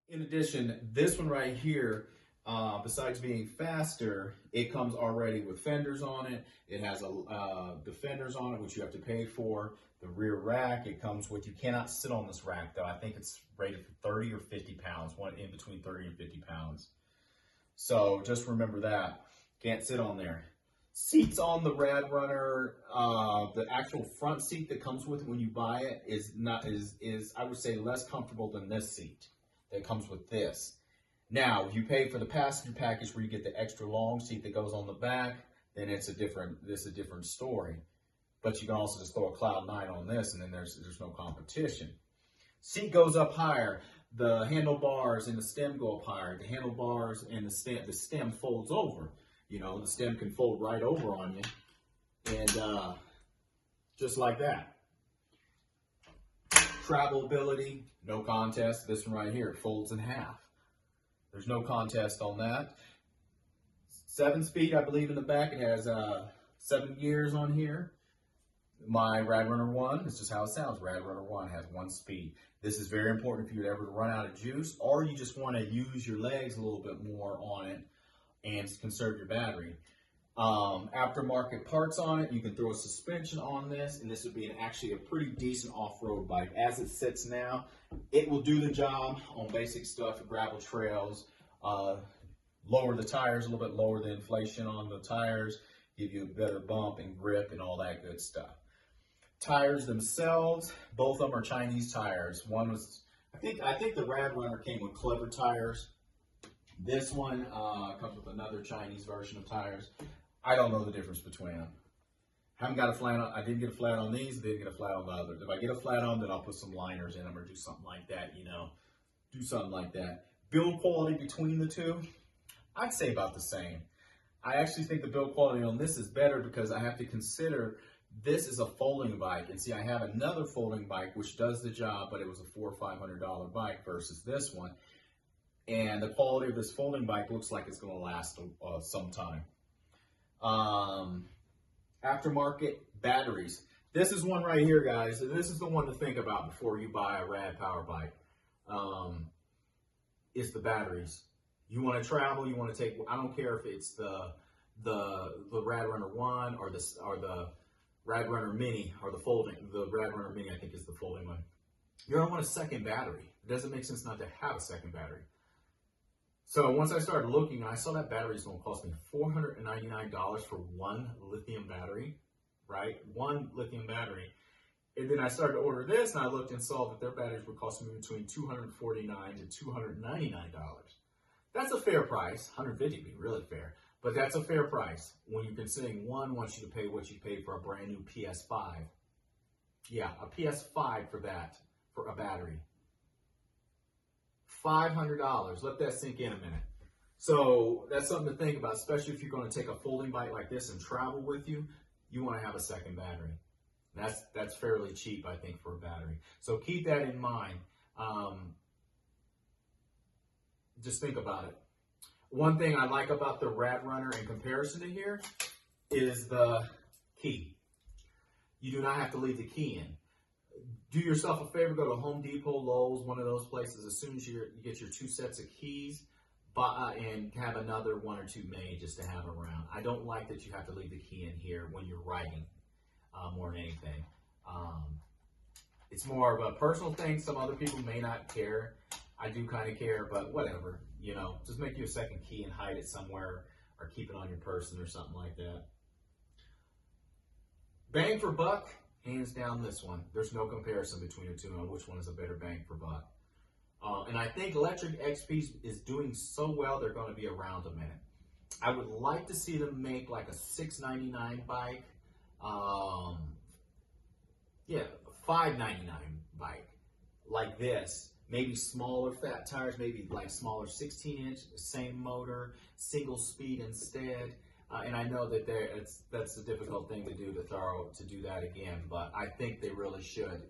In addition, this one right here, besides being faster, it comes already with fenders on it. It has the fenders on it, which you have to pay for. The rear rack, it comes with, you cannot sit on this rack though. I think it's rated for 30 or 50 pounds, one in between 30 and 50 pounds. So just remember that. Can't sit on there. Seats on the Rad Runner, the actual front seat that comes with it when you buy it is I would say less comfortable than this seat that comes with this. Now, if you pay for the passenger package where you get the extra long seat that goes on the back, then it's a different story. But you can also just throw a Cloud 9 on this, and then there's no competition. Seat goes up higher. The handlebars and the stem go up higher. The handlebars and the stem folds over. You know, the stem can fold right over on you, and just like that. Travelability, no contest. This one right here, it folds in half. There's no contest on that. 7-speed, I believe, in the back. It has 7 gears on here. My Rad Runner 1, this is how it sounds. Rad Runner 1 has 1 speed. This is very important if you would ever run out of juice, or you just want to use your legs a little bit more on it and conserve your battery. Aftermarket parts on it. You can throw a suspension on this, and this would be actually a pretty decent off-road bike. As it sits now, it will do the job on basic stuff, gravel trails, lower the tires a little bit, lower the inflation on the tires, give you a better bump and grip and all that good stuff. Tires themselves, both of them are Chinese tires. One was, I think the Rad Runner came with Clever tires. This one comes with another Chinese version of tires. I don't know the difference between them. Haven't got a flat on. I didn't get a flat on these. Didn't get a flat on the others. If I get a flat on, then I'll put some liners in them or do something like that. You know, do something like that. Build quality between the two, I'd say about the same. I actually think the build quality on this is better because I have to consider this is a folding bike, and see, I have another folding bike which does the job, but it was a $400 or $500 bike versus this one. And the quality of this folding bike looks like it's going to last some time. Aftermarket batteries. This is one right here, guys. This is the one to think about before you buy a Rad Power bike. It's the batteries. You want to travel, you want to take, I don't care if it's the Rad Runner 1 or the Rad Runner Mini or the Rad Runner Mini, I think is the folding one. You're going to want a second battery. It doesn't make sense not to have a second battery. So once I started looking, I saw that battery is going to cost me $499 for one lithium battery, right? One lithium battery. And then I started to order this, and I looked and saw that their batteries were costing me between $249 to $299. That's a fair price. $150 would be really fair, but that's a fair price when you're considering one wants you to pay what you paid for a brand new PS5. Yeah, a PS5 for that, for a battery. $500. Let that sink in a minute. So that's something to think about, especially if you're going to take a folding bike like this and travel with you. You want to have a second battery. That's fairly cheap, I think, for a battery. So keep that in mind. Just think about it. One thing I like about the Rad Runner in comparison to here is the key. You do not have to leave the key in. Do yourself a favor, go to Home Depot, Lowe's, one of those places. As soon as you get your 2 sets of keys, and have another 1 or 2 made just to have around. I don't like that you have to leave the key in here when you're writing more than anything. It's more of a personal thing. Some other people may not care. I do kind of care, but whatever. You know, just make you a second key and hide it somewhere or keep it on your person or something like that. Bang for buck. Hands down this one. There's no comparison between the two on which one is a better bang for buck. And I think Lectric XP is doing so well, they're going to be around a minute. I would like to see them make like a $699 bike. Yeah, a $599 bike like this. Maybe smaller fat tires, maybe like smaller 16-inch, same motor, single speed instead. And I know that that's a difficult thing to do to do that again, but I think they really should.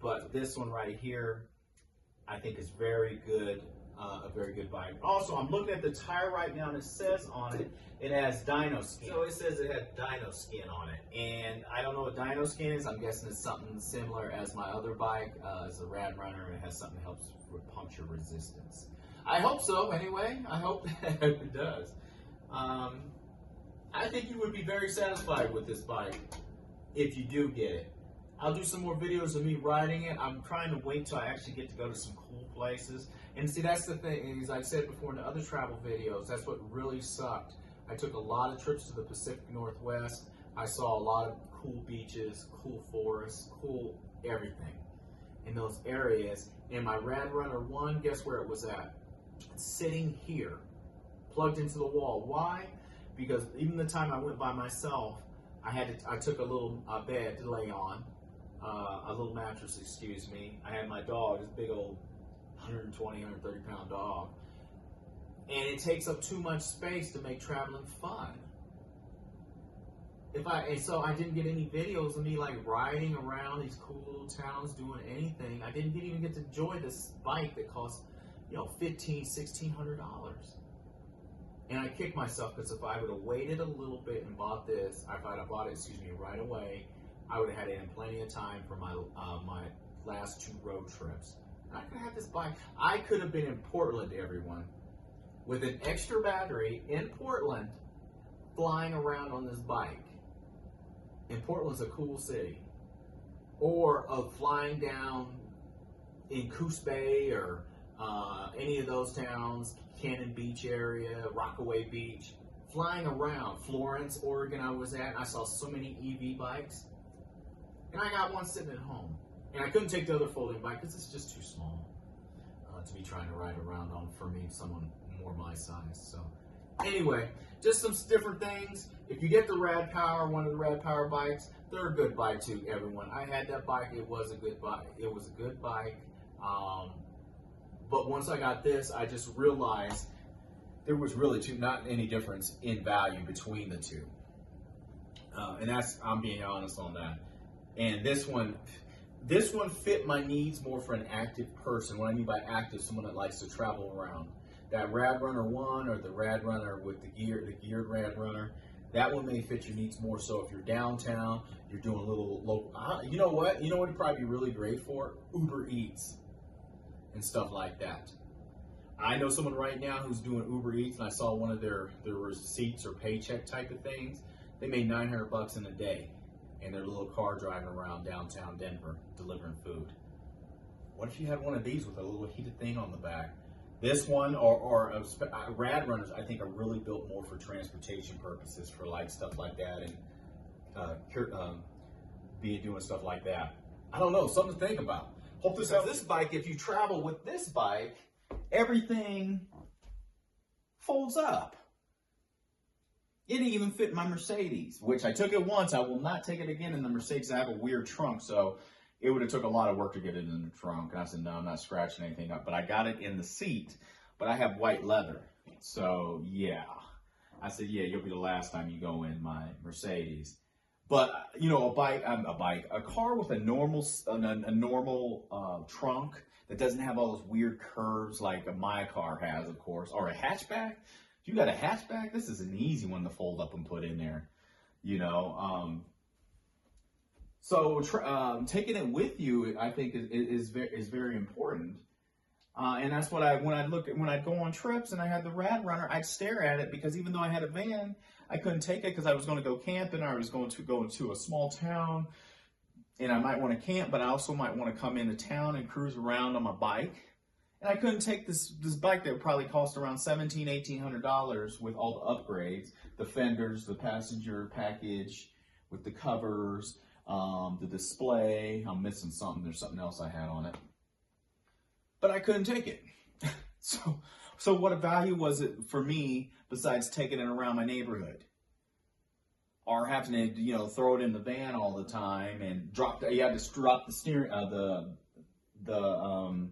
But this one right here, I think it's very good, a very good bike. Also, I'm looking at the tire right now, and it says on it, it has dyno skin. So it says it had dyno skin on it, and I don't know what dyno skin is. I'm guessing it's something similar as my other bike, as a Rad Runner, and it has something that helps with puncture resistance. I hope so, anyway. I hope that it does. I think you would be very satisfied with this bike if you do get it. I'll do some more videos of me riding it. I'm trying to wait till I actually get to go to some cool places. And see, that's the thing, as I've said before in the other travel videos, that's what really sucked. I took a lot of trips to the Pacific Northwest. I saw a lot of cool beaches, cool forests, cool everything in those areas. And my Rad Runner 1, guess where it was at? Sitting here, plugged into the wall. Why? Because even the time I went by myself, I took a little bed to lay on, a little mattress, excuse me. I had my dog, this big old 120, 130 pound dog, and it takes up too much space to make traveling fun. So I didn't get any videos of me like riding around these cool little towns doing anything. I didn't even get to enjoy this bike that cost, $1,500, $1,600. And I kicked myself because if I would have waited a little bit and bought this, if I'd have bought it, right away, I would have had it in plenty of time for my my last 2 road trips. And I could have had this bike. I could have been in Portland, everyone, with an extra battery in Portland, flying around on this bike. And Portland's a cool city. Or of flying down in Coos Bay or any of those towns, Cannon Beach area, Rockaway Beach, flying around. Florence, Oregon I was at, I saw so many EV bikes. And I got one sitting at home. And I couldn't take the other folding bike because it's just too small to be trying to ride around on for me, someone more my size. So anyway, just some different things. If you get the Rad Power, one of the Rad Power bikes, they're a good bike too, everyone. I had that bike, it was a good bike. It was a good bike. But once I got this, I just realized there was really not any difference in value between the two. And I'm being honest on that. And this one fit my needs more for an active person. What I mean by active, someone that likes to travel around. That Rad Runner 1 or the Rad Runner with the geared Rad Runner, that one may fit your needs more so if you're downtown, you're doing a little local. You know what? You know what would probably be really great for? Uber Eats and stuff like that. I know someone right now who's doing Uber Eats, and I saw one of their receipts or paycheck type of things. They made $900 in a day in their little car driving around downtown Denver delivering food. What if you had one of these with a little heated thing on the back? This one or Rad Runners, I think, are really built more for transportation purposes, for like stuff like that, and doing stuff like that. I don't know, something to think about. Hope this bike, if you travel with this bike, everything folds up. It didn't even fit my Mercedes, which I took it once. I will not take it again in the Mercedes. I have a weird trunk, so it would have took a lot of work to get it in the trunk. And I said, no, I'm not scratching anything up. But I got it in the seat, but I have white leather. So, yeah. I said, yeah, you'll be the last time you go in my Mercedes. But, a car with a normal trunk that doesn't have all those weird curves like my car has, of course, or a hatchback. If you got a hatchback, this is an easy one to fold up and put in there, So taking it with you, I think, is very important. And that's what when I'd go on trips and I had the Rad Runner, I'd stare at it because even though I had a van, I couldn't take it because I was going to go camping, or I was going to go into a small town, and I might want to camp, but I also might want to come into town and cruise around on my bike. And I couldn't take this bike that would probably cost around $1,700, $1,800 with all the upgrades, the fenders, the passenger package with the covers, the display. I'm missing something. There's something else I had on it. But I couldn't take it. So what value was it for me besides taking it around my neighborhood? Or having to, throw it in the van all the time and you had to drop the steering, the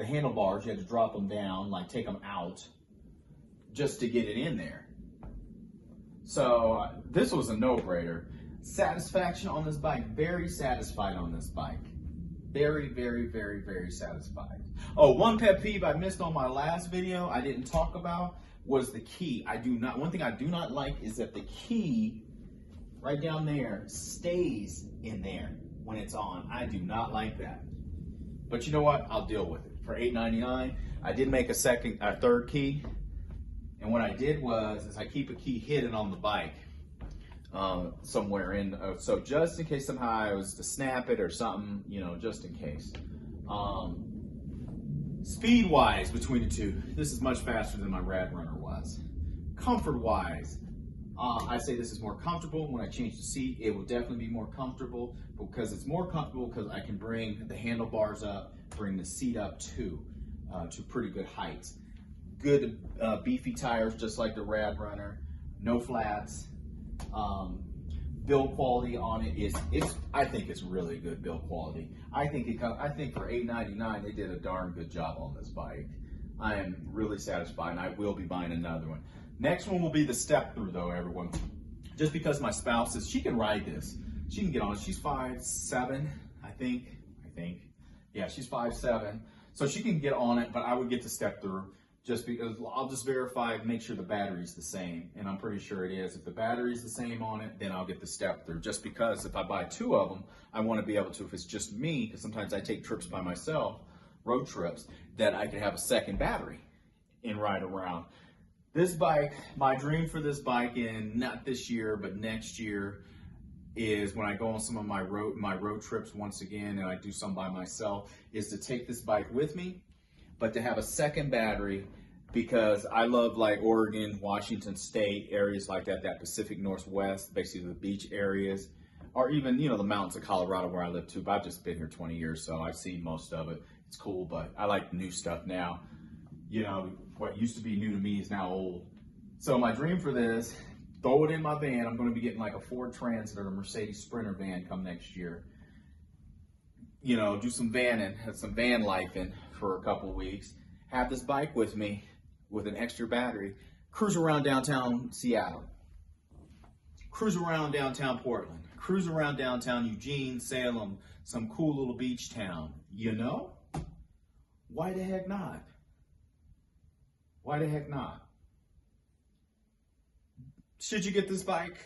handlebars, you had to drop them down, like take them out just to get it in there. So this was a no-brainer. Satisfaction on this bike, very satisfied on this bike. Very, very, very, very satisfied. Oh, one pet peeve I missed on my last video I didn't talk about was the key. One thing I do not like is that the key right down there stays in there when it's on. I do not like that. But you know what? I'll deal with it. For $8.99, I did make a third key. And what I did is I keep a key hidden on the bike somewhere in, so just in case somehow I was to snap it or something, you know, just in case. Speed-wise between the two, this is much faster than my Radrunner was. Comfort-wise, I say this is more comfortable. When I change the seat, it will definitely be more comfortable, because it's more comfortable because I can bring the handlebars up, bring the seat up too, to pretty good heights. Good beefy tires, just like the Radrunner. No flats. Build quality on it is I think it's really good build quality. I think for $8.99 they did a darn good job on this bike. I am really satisfied, and I will be buying another one. Next one will be the step through though, everyone. Just because my spouse she can ride this. She can get on it. She's 5'7", I think. Yeah, she's 5'7", so she can get on it, but I would get the step through just because I'll just verify and make sure the battery's the same, and I'm pretty sure it is. If the battery's the same on it, then I'll get the step through, just because if I buy two of them, I want to be able to, if it's just me, because sometimes I take trips by myself, road trips, that I can have a second battery and ride around. This bike, my dream for this bike, in not this year, but next year, is when I go on some of my road trips once again, and I do some by myself, is to take this bike with me, but to have a second battery, because I love like Oregon, Washington State, areas like that Pacific Northwest, basically the beach areas, or even, you know, the mountains of Colorado where I live too, but I've just been here 20 years, so I've seen most of it. It's cool, but I like new stuff now. You know, what used to be new to me is now old. So my dream for this, throw it in my van. I'm going to be getting like a Ford Transit or a Mercedes Sprinter van come next year. You know, do some vanning, have some van lifing for a couple of weeks. Have this bike with me with an extra battery. Cruise around downtown Seattle. Cruise around downtown Portland. Cruise around downtown Eugene, Salem, some cool little beach town. You know? Why the heck not? Why the heck not? Should you get this bike?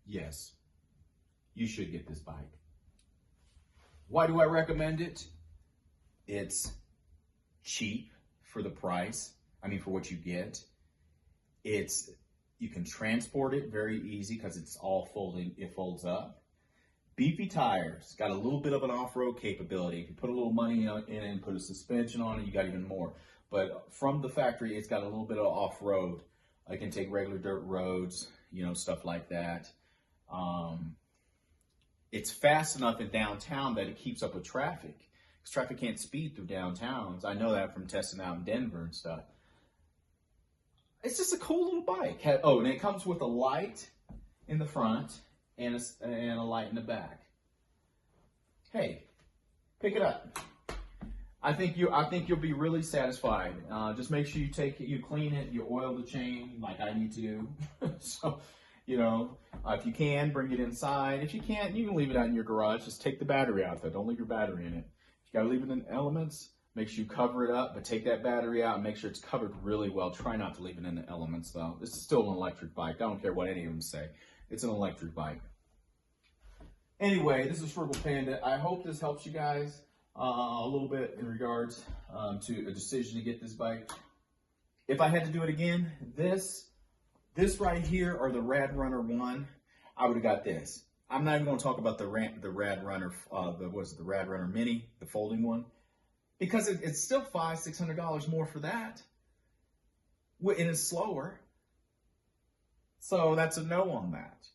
Yes, you should get this bike. Why do I recommend it? It's cheap for the price. I mean, for what you get. You can transport it very easy because it's all folding. It folds up. Beefy tires. Got a little bit of an off-road capability. If you put a little money in it and put a suspension on it, you got even more. But from the factory, it's got a little bit of off-road. I can take regular dirt roads, you know, stuff like that. It's fast enough in downtown that it keeps up with traffic, because traffic can't speed through downtowns. I know that from testing out in Denver and stuff. It's just a cool little bike. Oh, and it comes with a light in the front and a light in the back. Hey, pick it up. I think you'll be really satisfied. Just make sure you clean it, you oil the chain like I need to do. So, you know, if you can, bring it inside. If you can't, you can leave it out in your garage. Just take the battery out though. Don't leave your battery in it. If you gotta leave it in elements, make sure you cover it up, but take that battery out and make sure it's covered really well. Try not to leave it in the elements though. This is still an electric bike. I don't care what any of them say. It's an electric bike. Anyway, this is Frugal Panda. I hope this helps you guys a little bit in regards to a decision to get this bike. If I had to do it again, this right here, or the Radrunner 1, I would have got this. I'm not even going to talk about the Radrunner, the Radrunner Mini, the folding one, because it's still $500–600 more for that, and it's slower. So that's a no on that.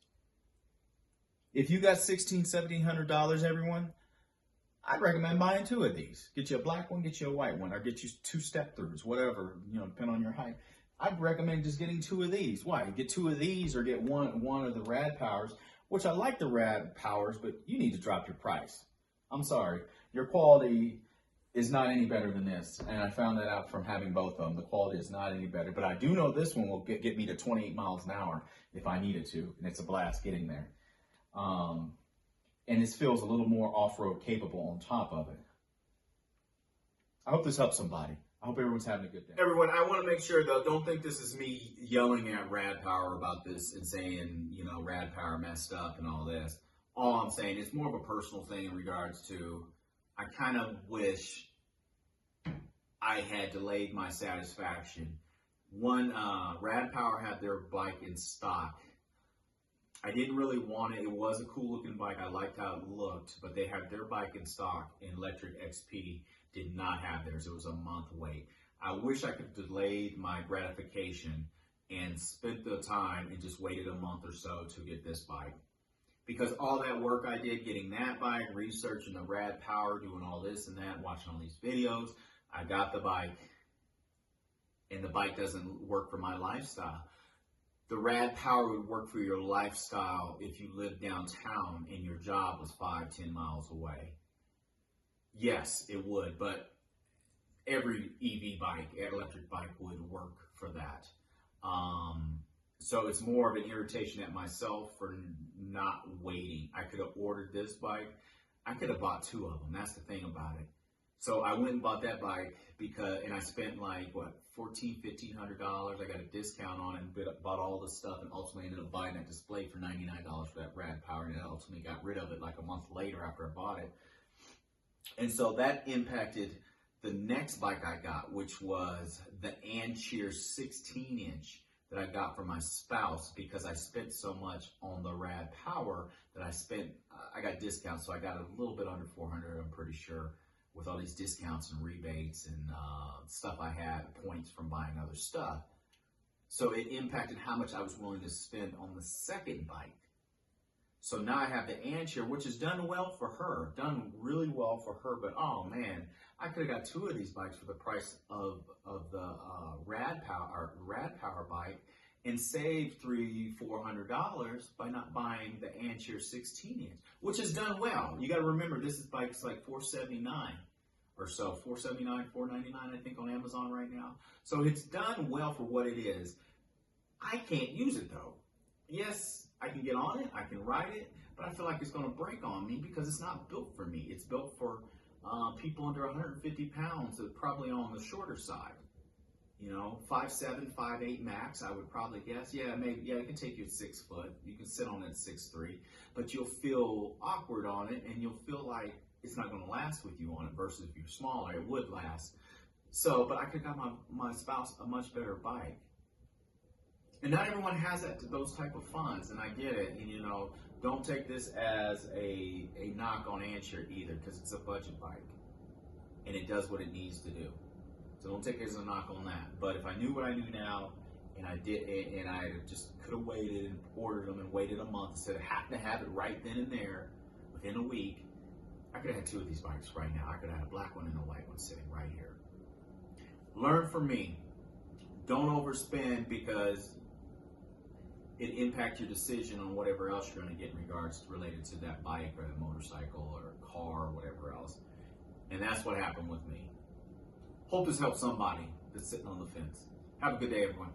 If you got $1,600–1,700, everyone, I'd recommend buying two of these. Get you a black one, get you a white one, or get you two step-throughs, whatever, you know, depending on your height. I'd recommend just getting two of these. Why? Get two of these or get one of the Rad Powers, which I like the Rad Powers, but you need to drop your price. I'm sorry. Your quality is not any better than this, and I found that out from having both of them. The quality is not any better, but I do know this one will get me to 28 miles an hour if I needed to, and it's a blast getting there. and this feels a little more off-road capable on top of it. I hope this helps somebody. I hope everyone's having a good day. Everyone, I want to make sure, though, don't think this is me yelling at Rad Power about this and saying, you know, Rad Power messed up and all this. All I'm saying is more of a personal thing in regards to, I kind of wish I had delayed my satisfaction. One, Rad Power had their bike in stock. I didn't really want it. It was a cool looking bike. I liked how it looked, but they had their bike in stock, and Lectric XP did not have theirs. It was a month wait. I wish I could have delayed my gratification and spent the time and just waited a month or so to get this bike. Because all that work I did getting that bike, researching the Rad Power, doing all this and that, watching all these videos, I got the bike, and the bike doesn't work for my lifestyle. The Rad Power would work for your lifestyle if you lived downtown and your job was 5-10 miles away. Yes, it would, but every EV bike, electric bike, would work for that. So it's more of an irritation at myself for not waiting. I could have ordered this bike. I could have bought two of them. That's the thing about it. So I went and bought that bike and I spent like, what, $1,500. I got a discount on it and bought all this stuff, and ultimately ended up buying that display for $99 for that Rad Power, and I ultimately got rid of it like a month later after I bought it. And so that impacted the next bike I got, which was the Ancheer 16-inch that I got for my spouse, because I spent so much on the Rad Power that I got discounts, so I got a little bit under $400, I'm pretty sure, with all these discounts and rebates and stuff I had, points from buying other stuff. So it impacted how much I was willing to spend on the second bike. So now I have the Ancheer, which has done well for her, done really well for her, but oh man, I could have got two of these bikes for the price of the Rad Power bike and saved $300-400 by not buying the Ancheer 16-inch, which has done well. You got to remember, this bike's like $479 or so, $479, $499, I think, on Amazon right now. So it's done well for what it is. I can't use it though. Yes, I can get on it, I can ride it, but I feel like it's going to break on me because it's not built for me. It's built for people under 150 pounds, that are probably on the shorter side. You know, 5'7", 5'8" max, I would probably guess. Yeah, maybe. Yeah, it can take you at 6 foot. You can sit on it at 6'3", but you'll feel awkward on it, and you'll feel like it's not going to last with you on it. Versus if you're smaller, it would last. So, but I could have got my spouse a much better bike. And not everyone has those type of funds, and I get it. And you know, don't take this as a knock on Ancheer either, because it's a budget bike, and it does what it needs to do. So don't take it as a knock on that. But if I knew what I knew now, and I did, and I just could have waited and ordered them and waited a month instead of having to have it right then and there within a week, I could have had two of these bikes right now. I could have had a black one and a white one sitting right here. Learn from me. Don't overspend because it impacts your decision on whatever else you're going to get in regards related to that bike or the motorcycle or car or whatever else. And that's what happened with me. Hope this helps somebody that's sitting on the fence. Have a good day, everyone.